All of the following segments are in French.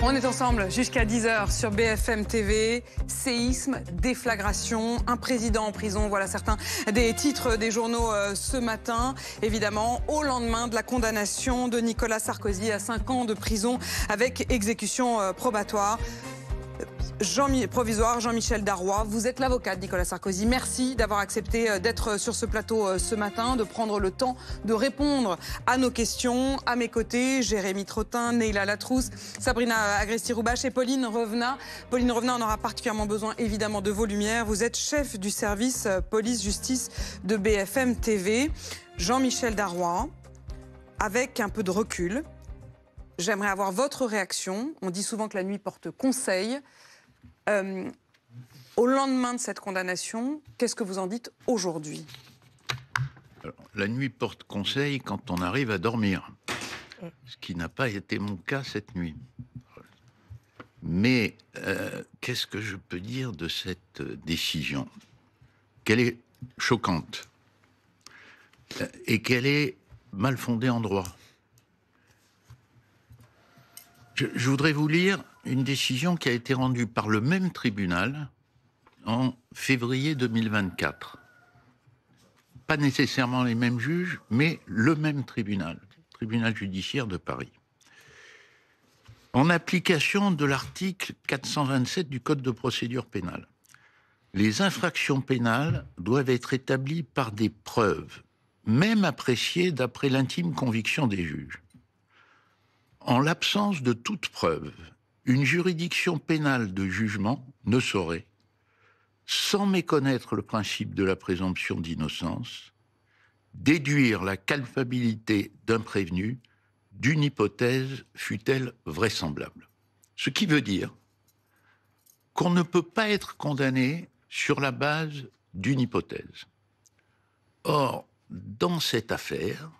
On est ensemble jusqu'à 10h sur BFM TV. Séisme, déflagration, un président en prison. Voilà certains des titres des journaux ce matin. Évidemment, au lendemain de la condamnation de Nicolas Sarkozy à 5 ans de prison avec exécution probatoire. Provisoire, Jean-Michel Darrois, vous êtes l'avocat de Nicolas Sarkozy. Merci d'avoir accepté d'être sur ce plateau ce matin, de prendre le temps de répondre à nos questions. À mes côtés, Jérémy Trottin, Neila Latrousse, Sabrina Agresti-Roubache et Pauline Revenat. Pauline Revenat, on aura particulièrement besoin évidemment de vos lumières. Vous êtes chef du service police-justice de BFM TV. Jean-Michel Darrois, avec un peu de recul, j'aimerais avoir votre réaction. On dit souvent que la nuit porte conseil. Au lendemain de cette condamnation, qu'est-ce que vous en dites aujourd'hui ? La nuit porte conseil quand on arrive à dormir, ce qui n'a pas été mon cas cette nuit. Mais qu'est-ce que je peux dire de cette décision ? Qu'elle est choquante et qu'elle est mal fondée en droit. Je voudrais vous lire une décision qui a été rendue par le même tribunal en février 2024. Pas nécessairement les mêmes juges, mais le même tribunal judiciaire de Paris. En application de l'article 427 du Code de procédure pénale, les infractions pénales doivent être établies par des preuves, même appréciées d'après l'intime conviction des juges. En l'absence de toute preuve, une juridiction pénale de jugement ne saurait, sans méconnaître le principe de la présomption d'innocence, déduire la culpabilité d'un prévenu d'une hypothèse fût-elle vraisemblable. Ce qui veut dire qu'on ne peut pas être condamné sur la base d'une hypothèse. Or, dans cette affaire,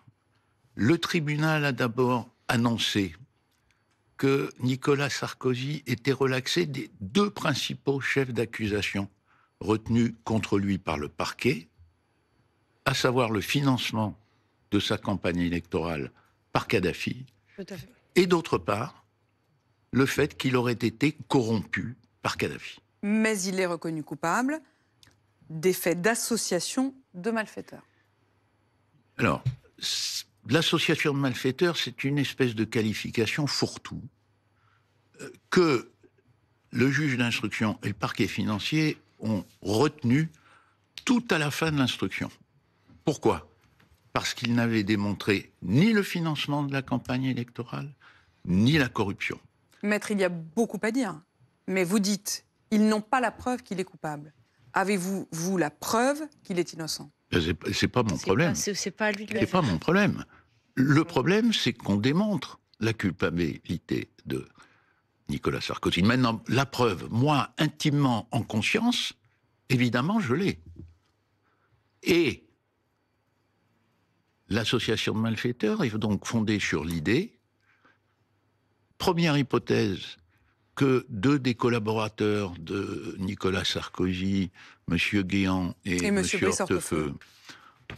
le tribunal a d'abord annoncé que Nicolas Sarkozy était relaxé des deux principaux chefs d'accusation retenus contre lui par le parquet, à savoir le financement de sa campagne électorale par Kadhafi, et d'autre part, le fait qu'il aurait été corrompu par Kadhafi. Mais il est reconnu coupable des faits d'association de malfaiteurs. Alors, l'association de malfaiteurs, c'est une espèce de qualification fourre-tout que le juge d'instruction et le parquet financier ont retenu tout à la fin de l'instruction. Pourquoi ? Parce qu'ils n'avaient démontré ni le financement de la campagne électorale, ni la corruption. Maître, il y a beaucoup à dire, mais vous dites, ils n'ont pas la preuve qu'il est coupable. Avez-vous, vous, la preuve qu'il est innocent ? C'est pas mon problème. C'est pas lui de la C'est pas mon problème. Le problème, c'est qu'on démontre la culpabilité de Nicolas Sarkozy. Maintenant, la preuve, moi, intimement en conscience, évidemment, je l'ai. Et l'association de malfaiteurs est donc fondée sur l'idée, première hypothèse, que deux des collaborateurs de Nicolas Sarkozy, M. Guéant et M. Hortefeux,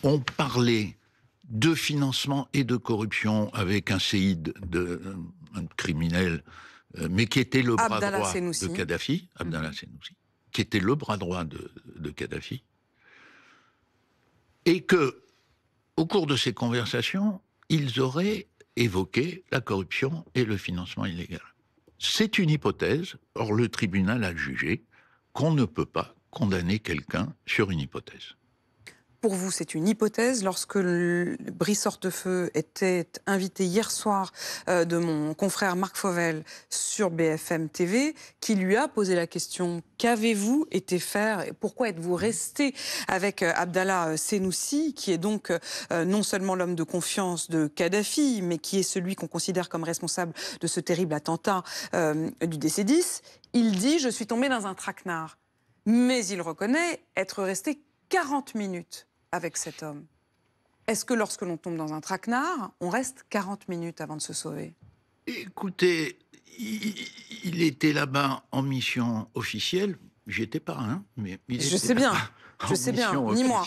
ont parlé de financement et de corruption avec un séide, un criminel, mais qui était le bras droit de Kadhafi, Abdallah Senussi, qui était le bras droit de Kadhafi, et que, au cours de ces conversations, ils auraient évoqué la corruption et le financement illégal. C'est une hypothèse, or le tribunal a jugé qu'on ne peut pas condamner quelqu'un sur une hypothèse. Pour vous, c'est une hypothèse. Lorsque Brice Hortefeux était invité hier soir de mon confrère Marc Fauvel sur BFM TV, qui lui a posé la question « Qu'avez-vous été faire et pourquoi êtes-vous resté avec Abdallah Senussi, qui est donc non seulement l'homme de confiance de Kadhafi, mais qui est celui qu'on considère comme responsable de ce terrible attentat du DC-10 ?» Il dit « Je suis tombé dans un traquenard ». Mais il reconnaît être resté 40 minutes avec cet homme. Est-ce que lorsque l'on tombe dans un traquenard, on reste 40 minutes avant de se sauver ? Écoutez, il était là-bas en mission officielle. J'y étais pas, hein, mais je sais bien, ni moi.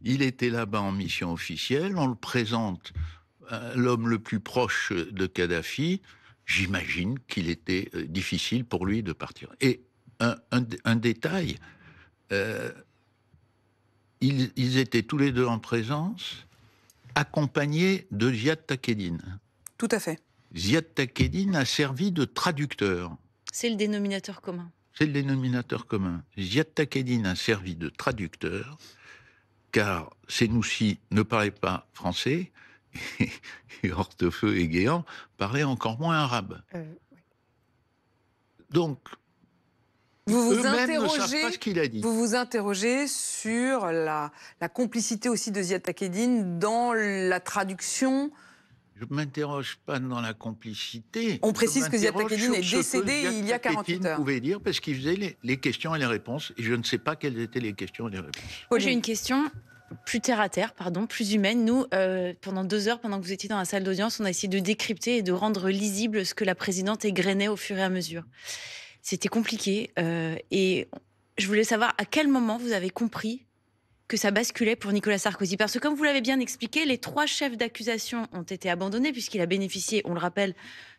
Il était là-bas en mission officielle. On le présente l'homme le plus proche de Kadhafi. j'imagine qu'il était difficile pour lui de partir. Et un détail, ils étaient tous les deux en présence, accompagnés de Ziad Takedine. Tout à fait. Ziad Takedine a servi de traducteur. C'est le dénominateur commun. C'est le dénominateur commun. Ziad Takedine a servi de traducteur, car Senoussi ne parlait pas français, et Hortefeux et Guéant parlaient encore moins arabe. Donc, eux-mêmes ne savent pas ce qu'il a dit. Vous vous interrogez sur la complicité aussi de Ziad Takedine dans la traduction. Je ne m'interroge pas dans la complicité. On précise que Ziad Takedine est décédé il y a 48 heures. Vous pouvez dire, parce qu'il faisait les questions et les réponses, et je ne sais pas quelles étaient les questions et les réponses. J'ai une question plus terre à terre, plus humaine. Nous, pendant 2 heures, pendant que vous étiez dans la salle d'audience, on a essayé de décrypter et de rendre lisible ce que la présidente égrenait au fur et à mesure. C'était compliqué, et je voulais savoir à quel moment vous avez compris que ça basculait pour Nicolas Sarkozy. Parce que comme vous l'avez bien expliqué, les 3 chefs d'accusation ont été abandonnés puisqu'il a bénéficié, on le rappelle,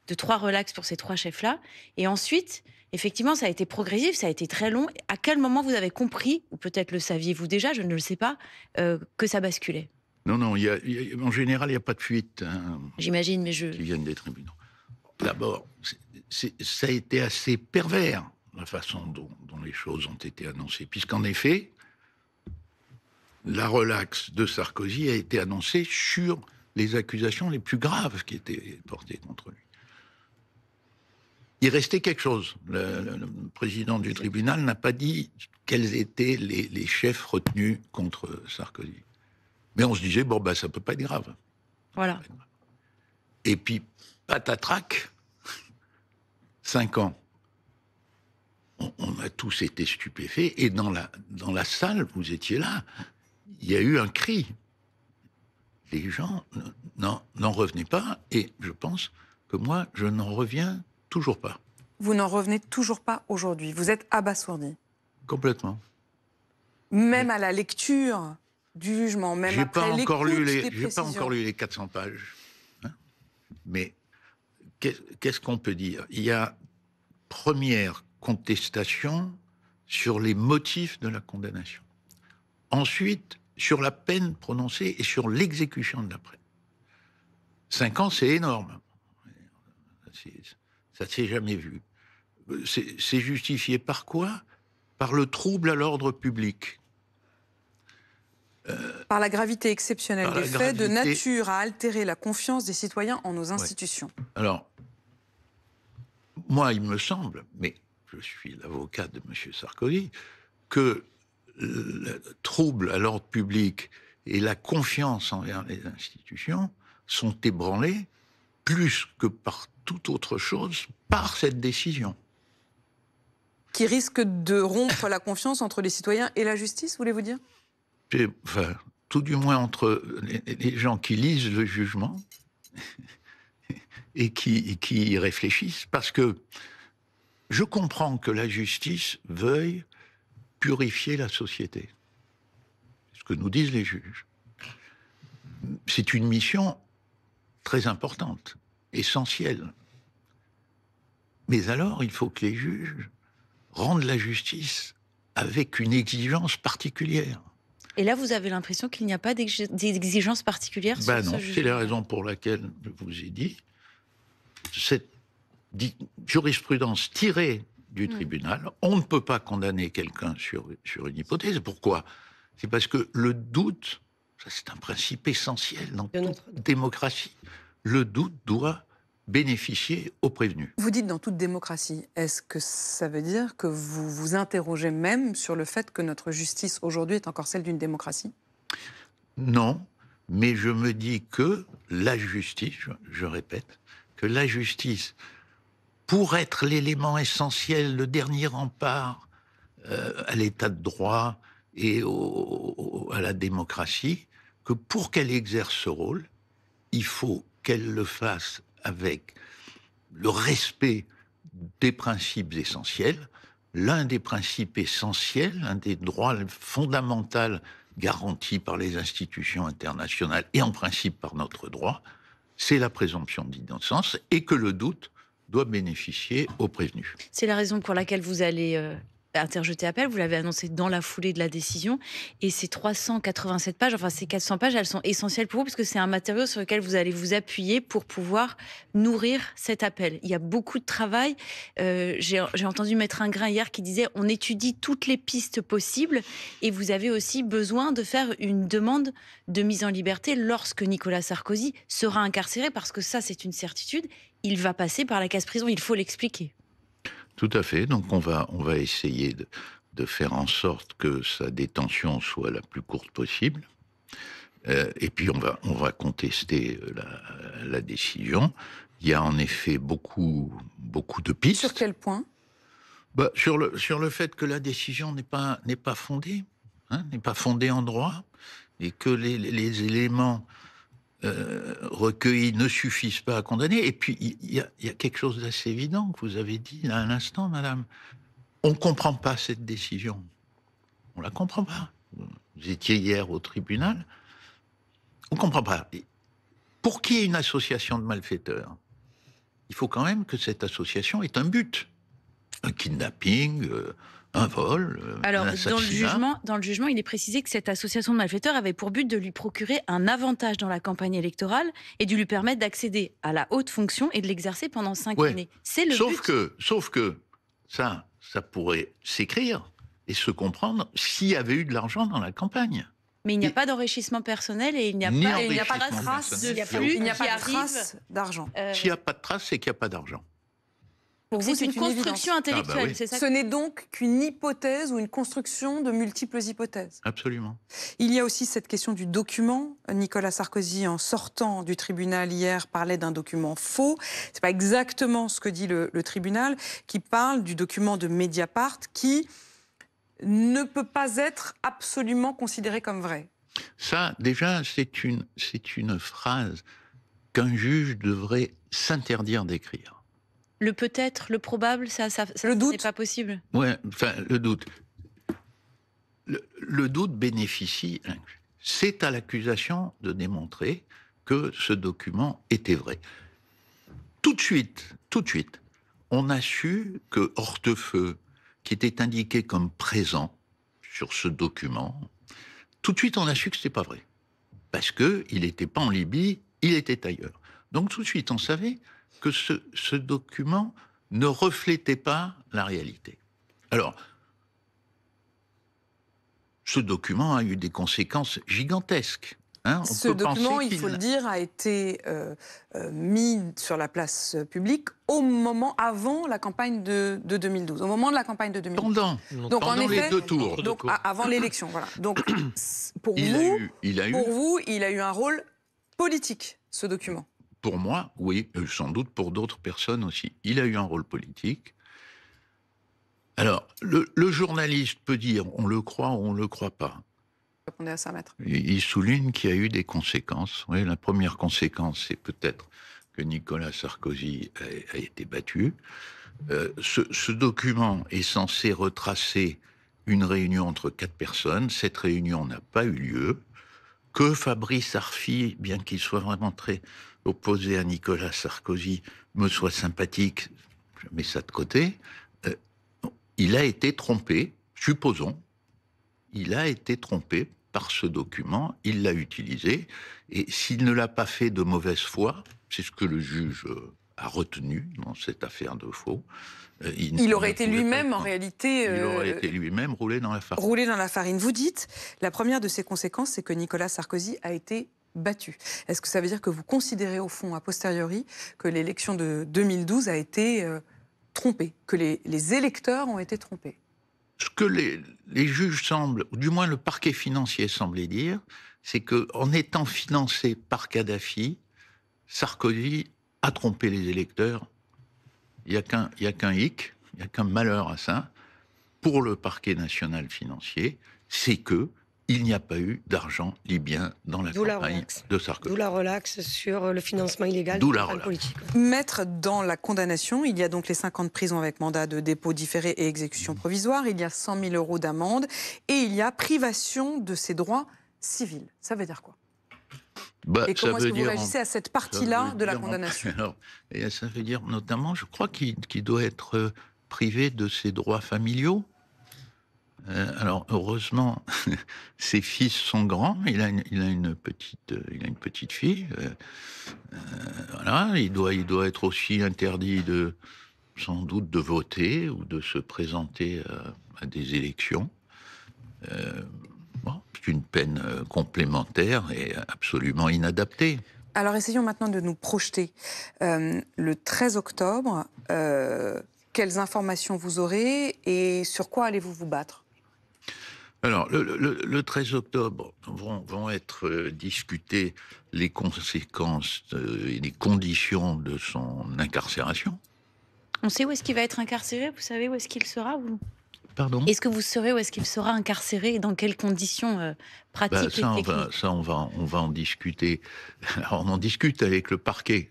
de 3 relax pour ces 3 chefs-là. Et ensuite, effectivement, ça a été progressif, ça a été très long. À quel moment vous avez compris, ou peut-être le saviez-vous déjà, je ne le sais pas, que ça basculait? Non, en général, il n'y a pas de fuite. J'imagine, mais qui viennent des tribunaux. D'abord, ça a été assez pervers, la façon dont les choses ont été annoncées. Puisqu'en effet, la relaxe de Sarkozy a été annoncée sur les accusations les plus graves qui étaient portées contre lui. Il restait quelque chose. Le président du tribunal n'a pas dit quels étaient les chefs retenus contre Sarkozy. Mais on se disait, ça peut pas être grave. Voilà. Et puis, patatrac, 5 ans. On a tous été stupéfaits. Et dans la salle, vous étiez là, il y a eu un cri. Les gens n'en revenaient pas. Et je pense que moi, je n'en reviens toujours pas. Vous n'en revenez toujours pas aujourd'hui. Vous êtes abasourdi. Complètement. Même à la lecture du jugement, même après l'écoute des précisions. J'ai pas encore lu les 400 pages. Hein, mais qu'est-ce qu'on peut dire? Il y a première contestation sur les motifs de la condamnation. Ensuite, sur la peine prononcée et sur l'exécution de la peine. 5 ans, c'est énorme. Ça ne s'est jamais vu. C'est justifié par quoi? Par le trouble à l'ordre public. Par la gravité exceptionnelle des faits, de nature à altérer la confiance des citoyens en nos institutions. Ouais. Alors, moi, il me semble, mais je suis l'avocat de M. Sarkozy, que le trouble à l'ordre public et la confiance envers les institutions sont ébranlés plus que par toute autre chose par cette décision. Qui risque de rompre la confiance entre les citoyens et la justice, voulez-vous dire? Enfin, tout du moins entre les gens qui lisent le jugement et qui y réfléchissent, parce que je comprends que la justice veuille purifier la société. C'est ce que nous disent les juges. C'est une mission très importante, essentielle. Mais alors, il faut que les juges rendent la justice avec une exigence particulière. Et là, vous avez l'impression qu'il n'y a pas d'exigence particulière sur ce jugement? C'est la raison pour laquelle je vous ai dit cette jurisprudence tirée du tribunal. On ne peut pas condamner quelqu'un sur une hypothèse. Pourquoi? C'est parce que le doute, ça c'est un principe essentiel dans toute démocratie. Le doute doit bénéficier aux prévenus. Vous dites dans toute démocratie. Est-ce que ça veut dire que vous vous interrogez même sur le fait que notre justice aujourd'hui est encore celle d'une démocratie? Non, mais je me dis que la justice, je répète, que la justice, pour être l'élément essentiel, le dernier rempart à l'état de droit et à la démocratie, que pour qu'elle exerce ce rôle, il faut qu'elle le fasse avec le respect des principes essentiels. L'un des principes essentiels, l'un des droits fondamentaux garantis par les institutions internationales et en principe par notre droit, c'est la présomption d'innocence, et que le doute doit bénéficier aux prévenus. C'est la raison pour laquelle vous allez interjeter appel. Vous l'avez annoncé dans la foulée de la décision. Et ces 387 pages, enfin ces 400 pages, elles sont essentielles pour vous parce que c'est un matériau sur lequel vous allez vous appuyer pour pouvoir nourrir cet appel. Il y a beaucoup de travail. J'ai entendu Maître Ingrin hier qui disait on étudie toutes les pistes possibles et vous avez aussi besoin de faire une demande de mise en liberté lorsque Nicolas Sarkozy sera incarcéré parce que ça, c'est une certitude. Il va passer par la case prison. Il faut l'expliquer. Tout à fait. Donc on va essayer de faire en sorte que sa détention soit la plus courte possible. Et puis on va contester la décision. Il y a en effet beaucoup de pistes. Sur quel point ? Sur le fait que la décision n'est pas fondée, n'est pas fondée en droit, et que les éléments recueillis ne suffisent pas à condamner. Et puis, il y a quelque chose d'assez évident que vous avez dit là à l'instant, madame. On ne comprend pas cette décision. On ne la comprend pas. Vous étiez hier au tribunal. On ne comprend pas. Et pour qu'il y ait une association de malfaiteurs, il faut quand même que cette association ait un but. Un kidnapping, un vol, alors, un assassinat. dans le jugement, il est précisé que cette association de malfaiteurs avait pour but de lui procurer un avantage dans la campagne électorale et de lui permettre d'accéder à la haute fonction et de l'exercer pendant 5 années. C'est le but. Sauf que ça pourrait s'écrire et se comprendre s'il y avait eu de l'argent dans la campagne. Mais il n'y a pas d'enrichissement personnel et il n'y a pas de trace de flux qui arrive d'argent. S'il n'y a pas de trace, c'est qu'il n'y a pas d'argent. Pour vous, c'est une construction intellectuelle, oui. c'est ça. Ce n'est donc qu'une hypothèse ou une construction de multiples hypothèses. Absolument. Il y a aussi cette question du document. Nicolas Sarkozy, en sortant du tribunal hier, parlait d'un document faux. C'est pas exactement ce que dit le tribunal, qui parle du document de Mediapart qui ne peut pas être absolument considéré comme vrai. Ça, déjà, c'est une phrase qu'un juge devrait s'interdire d'écrire. Le peut-être, le probable, ça le doute n'est pas possible. Ouais, enfin, le doute. Le doute bénéficie. C'est à l'accusation de démontrer que ce document était vrai. Tout de suite, on a su que Hortefeux, qui était indiqué comme présent sur ce document, tout de suite, on a su que c'était pas vrai. Parce qu'il n'était pas en Libye, il était ailleurs. Donc tout de suite, on savait que ce document ne reflétait pas la réalité. Alors, ce document a eu des conséquences gigantesques. Ce document, il faut le dire, a été mis sur la place publique avant la campagne de 2012. Au moment de la campagne de 2012. Pendant les deux tours. Donc, avant l'élection, voilà. Donc, pour vous, il a eu un rôle politique, ce document. Pour moi, oui, sans doute pour d'autres personnes aussi. Il a eu un rôle politique. Alors, le journaliste peut dire on le croit ou on ne le croit pas. Répondez à ça, maître. Il souligne qu'il y a eu des conséquences. Oui, la première conséquence, c'est peut-être que Nicolas Sarkozy a été battu. Ce document est censé retracer une réunion entre 4 personnes. Cette réunion n'a pas eu lieu. Que Fabrice Arfi, bien qu'il soit vraiment très opposé à Nicolas Sarkozy, me soit sympathique, je mets ça de côté, il a été trompé, supposons, il a été trompé par ce document, il l'a utilisé, et s'il ne l'a pas fait de mauvaise foi, c'est ce que le juge a retenu dans cette affaire de faux. Il aurait été lui-même, en réalité... Il aurait été lui-même roulé dans la farine. Roulé dans la farine. Vous dites, la première de ces conséquences, c'est que Nicolas Sarkozy a été battu. Est-ce que ça veut dire que vous considérez, au fond, a posteriori, que l'élection de 2012 a été trompée, que les électeurs ont été trompés? Ce que les juges semblent, ou du moins le parquet financier semblait dire, c'est qu'en étant financé par Kadhafi, Sarkozy a trompé les électeurs. Il n'y a qu'un hic, il n'y a qu'un malheur à ça, pour le parquet national financier, c'est qu'il n'y a pas eu d'argent libyen dans la campagne de Sarkozy. D'où la relaxe sur le financement illégal de la campagne politique. Maître, dans la condamnation, il y a donc les 5 ans de prison avec mandat de dépôt différé et exécution provisoire, il y a 100 000 € d'amende et il y a privation de ses droits civils. Ça veut dire quoi? Et comment est-ce que vous réagissez à cette partie-là de la condamnation? Et ça veut dire notamment, je crois qu'il doit être privé de ses droits familiaux. Alors heureusement, ses fils sont grands. Il a une petite fille. Voilà, il doit être aussi interdit sans doute de voter ou de se présenter à des élections. C'est une peine complémentaire et absolument inadaptée. Alors essayons maintenant de nous projeter. Le 13 octobre, quelles informations vous aurez et sur quoi allez-vous vous battre? Alors, le 13 octobre vont être discutées les conséquences et les conditions de son incarcération. On sait où est-ce qu'il va être incarcéré? Vous savez où est-ce qu'il sera? Pardon? Est-ce que vous saurez où est-ce qu'il sera incarcéré et dans quelles conditions pratiques et techniques? On va en discuter. Alors, on en discute avec le parquet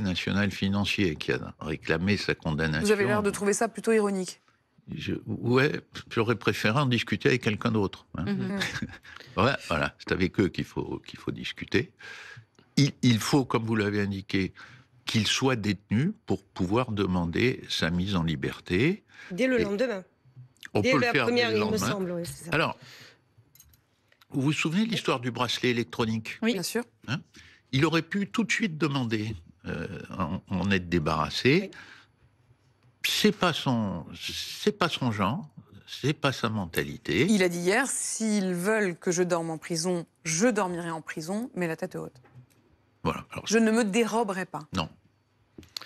national financier qui a réclamé sa condamnation. Vous avez l'air de trouver ça plutôt ironique. J'aurais préféré en discuter avec quelqu'un d'autre. Hein. Voilà, c'est avec eux qu'il faut discuter. Il faut, comme vous l'avez indiqué, qu'il soit détenu pour pouvoir demander sa mise en liberté. Dès le lendemain. Dès la première, il me semble. Oui, c'est ça. Alors, vous vous souvenez de l'histoire du bracelet électronique? Oui, bien sûr. Hein, il aurait pu tout de suite demander en être débarrassé. Oui. C'est pas son genre, c'est pas sa mentalité. Il a dit hier, s'ils veulent que je dorme en prison, je dormirai en prison, mais la tête haute. Voilà. Alors, je ne me déroberai pas. Non.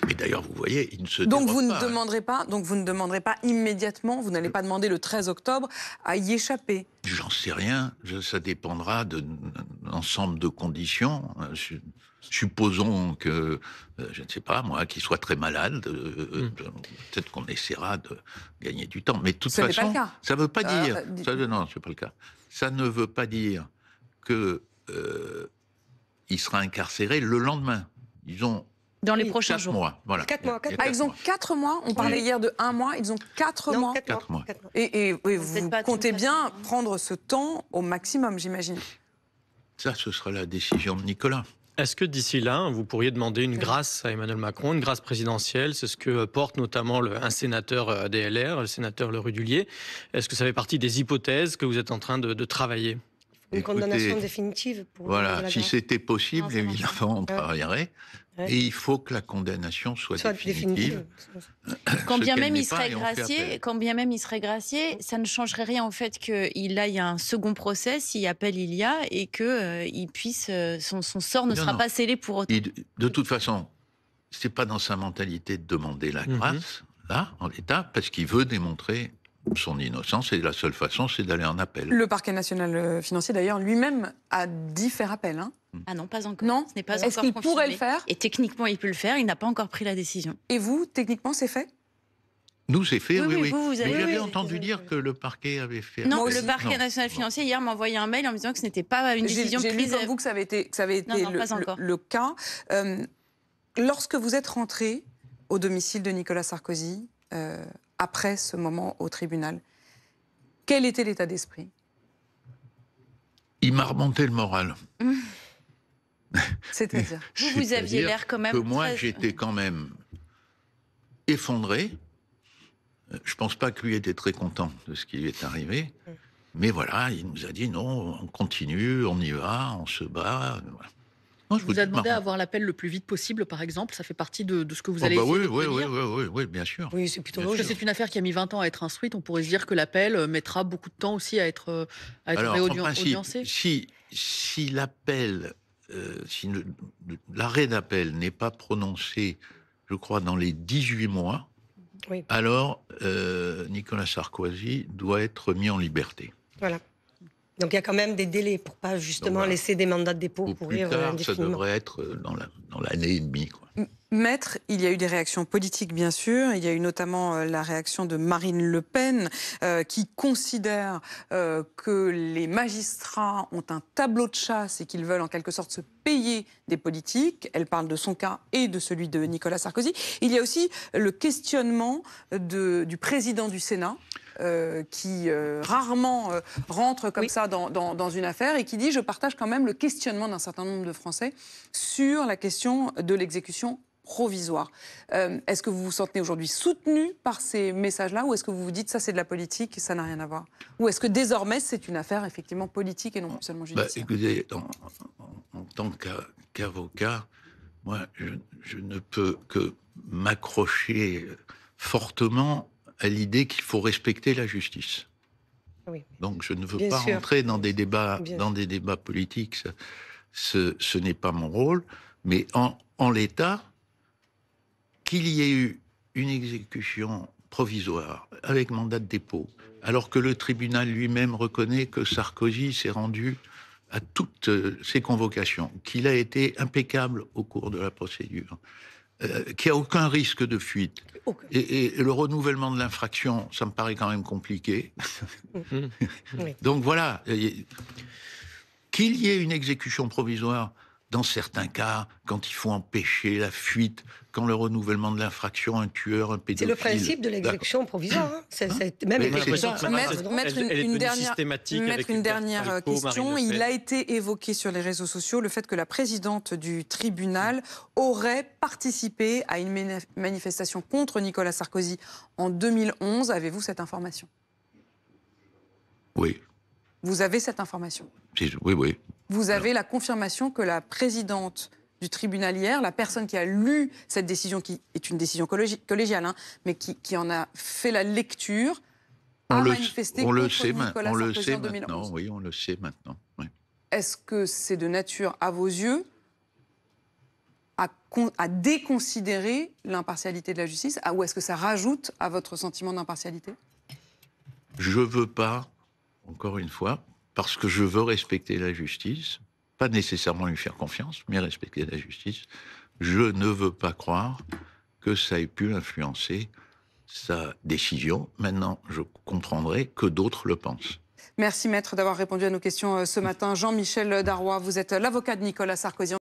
Et d'ailleurs, vous voyez, il ne se donc dérobe vous pas. Donc vous ne demanderez pas immédiatement, vous n'allez pas demander le 13 octobre à y échapper. J'en sais rien, ça dépendra d'un ensemble de conditions. Supposons que, je ne sais pas moi, qu'il soit très malade, peut-être qu'on essaiera de gagner du temps. Mais de toute façon, pas le cas. Ça ne veut pas dire... non, ce n'est pas le cas. Ça ne veut pas dire qu'il sera incarcéré le lendemain. Disons... Dans les prochains jours. 4 mois, voilà. 4 mois. Ils ont 4 mois. On parlait hier de 1 mois. Ils ont 4 mois. 4 mois. Et vous comptez bien prendre ce temps au maximum, j'imagine. Ça, ce sera la décision de Nicolas. Est-ce que d'ici là, vous pourriez demander une grâce à Emmanuel Macron, une grâce présidentielle? C'est ce que porte notamment un sénateur DLR, le sénateur Le Rudulier. Est-ce que ça fait partie des hypothèses que vous êtes en train de travailler? Une condamnation définitive. Voilà, si c'était possible, évidemment, on travaillerait. Ouais. Et il faut que la condamnation soit définitive. Quand bien même il serait gracié, ça ne changerait rien au fait qu'il aille à un second procès, si appel il y a, et que il puisse, son sort ne sera pas scellé pour autant. De toute façon, c'est pas dans sa mentalité de demander la grâce, là, en l'état, parce qu'il veut démontrer son innocence, et la seule façon, c'est d'aller en appel. Le parquet national financier, d'ailleurs, lui-même a dit faire appel. Hein. Ah non, pas encore. Non. Ce n'est pas Est-ce qu'il pourrait le faire? Et techniquement, il peut le faire. Il n'a pas encore pris la décision. Et vous, techniquement, c'est fait? Nous, c'est fait, oui. Mais j'avais entendu dire que le parquet avait fait... Non, le parquet national financier, hier, m'a envoyé un mail en me disant que ce n'était pas une décision prise... J'ai lu comme vous que ça avait été le cas. Lorsque vous êtes rentré au domicile de Nicolas Sarkozy, après ce moment au tribunal, quel était l'état d'esprit? Il m'a remonté le moral. C'est-à-dire vous aviez l'air quand même... Que moi, j'étais quand même effondré. Je ne pense pas que lui était très content de ce qui lui est arrivé. Mais voilà, il nous a dit non, on continue, on y va, on se bat. Voilà. Moi, vous a demandé à avoir l'appel le plus vite possible, par exemple. Ça fait partie de ce que vous allez essayer de prévenir. Oui, bien sûr. Oui, c'est plutôt logique. Parce que c'est une affaire qui a mis 20 ans à être instruite. On pourrait se dire que l'appel mettra beaucoup de temps aussi à être audiencé. Si l'appel, si l'arrêt d'appel n'est pas prononcé, je crois, dans les 18 mois, alors Nicolas Sarkozy doit être mis en liberté. Voilà. Donc il y a quand même des délais pour pas justement laisser des mandats de dépôt courir indéfiniment. Ça devrait être dans l'année et demie, quoi. Maître, il y a eu des réactions politiques, bien sûr. Il y a eu notamment la réaction de Marine Le Pen, qui considère que les magistrats ont un tableau de chasse et qu'ils veulent en quelque sorte se payer des politiques. Elle parle de son cas et de celui de Nicolas Sarkozy. Il y a aussi le questionnement du président du Sénat. qui rarement rentre comme ça dans une affaire et qui dit « Je partage quand même le questionnement d'un certain nombre de Français sur la question de l'exécution provisoire ». Est-ce que vous vous sentez aujourd'hui soutenu par ces messages-là ou est-ce que vous vous dites ça c'est de la politique et ça n'a rien à voir? Ou est-ce que désormais c'est une affaire effectivement politique et non seulement judiciaire? Écoutez, en tant qu'avocat, moi je ne peux que m'accrocher fortement à l'idée qu'il faut respecter la justice. Oui. Donc je ne veux pas rentrer dans des débats politiques, ce n'est pas mon rôle, mais en l'état, qu'il y ait eu une exécution provisoire avec mandat de dépôt, alors que le tribunal lui-même reconnaît que Sarkozy s'est rendu à toutes ses convocations, qu'il a été impeccable au cours de la procédure, qu'il n'y a aucun risque de fuite. Et le renouvellement de l'infraction, ça me paraît quand même compliqué. Donc voilà, qu'il y ait une exécution provisoire, dans certains cas, quand il faut empêcher la fuite, quand le renouvellement de l'infraction, un tueur, un pédophile... C'est le principe de l'exécution provisoire. Mettre une dernière question. Il a été évoqué sur les réseaux sociaux le fait que la présidente du tribunal aurait participé à une manifestation contre Nicolas Sarkozy en 2011. Avez-vous cette information? Oui. Vous avez cette information? Oui. Vous avez la confirmation que la présidente du tribunal hier, la personne qui a lu cette décision, qui est une décision collégiale, mais qui en a fait la lecture, a manifesté contre Nicolas Sarkozy en 2011. Oui, on le sait maintenant. Oui. Est-ce que c'est de nature, à vos yeux, à déconsidérer l'impartialité de la justice, ou est-ce que ça rajoute à votre sentiment d'impartialité? Je ne veux pas, encore une fois, parce que je veux respecter la justice, pas nécessairement lui faire confiance, mais respecter la justice, je ne veux pas croire que ça ait pu influencer sa décision. Maintenant, je comprendrai que d'autres le pensent. Merci, maître, d'avoir répondu à nos questions ce matin. Jean-Michel Darrois, vous êtes l'avocat de Nicolas Sarkozy.